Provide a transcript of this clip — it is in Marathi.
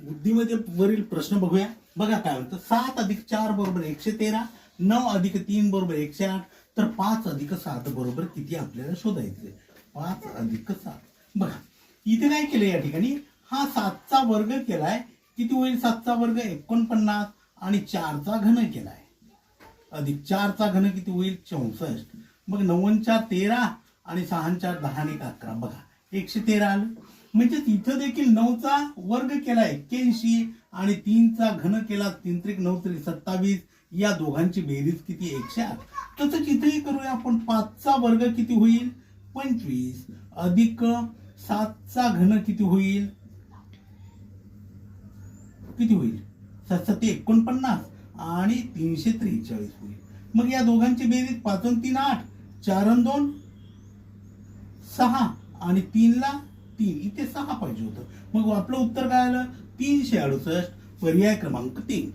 बुद्धीमध्ये वरील प्रश्न बघूया. बघा काय म्हणतं, 7 अधिक 4 बरोबर 113, 9 अधिक 3 बरोबर 108, तर 5 अधिक 7 बरोबर किती आपल्याला शोधायचे. 5 अधिक 7. बघा इथे काय केलं या ठिकाणी, हा 7चा वर्ग केलाय, किती होईल 7चा वर्ग 49, आणि 4चा घन केलाय, अधिक 4चा घन किती होईल 64. मग 9 4 13 आणि 6 4 10 आणि 11. बघा 113 आलं. म्हणजे इथं देखील 9चा वर्ग केला 81 आणि 3चा घन केला 3 त्रिक 9 त्रिक 27. या दोघांची बेरीज किती 108. तसंच इथेही करूया आपण. 5चा वर्ग किती होईल 25 अधिक 7चा घन किती होईल, किती होईल 7 49 आणि 343 होईल. मग या दोघांची बेरीज 5 आणि 3 8, 4 आणि 2 6 आणि 3 ला 3. इथे 6 पाहिजे होतं. मग आपलं उत्तर काय आलं 368. पर्याय क्रमांक 3.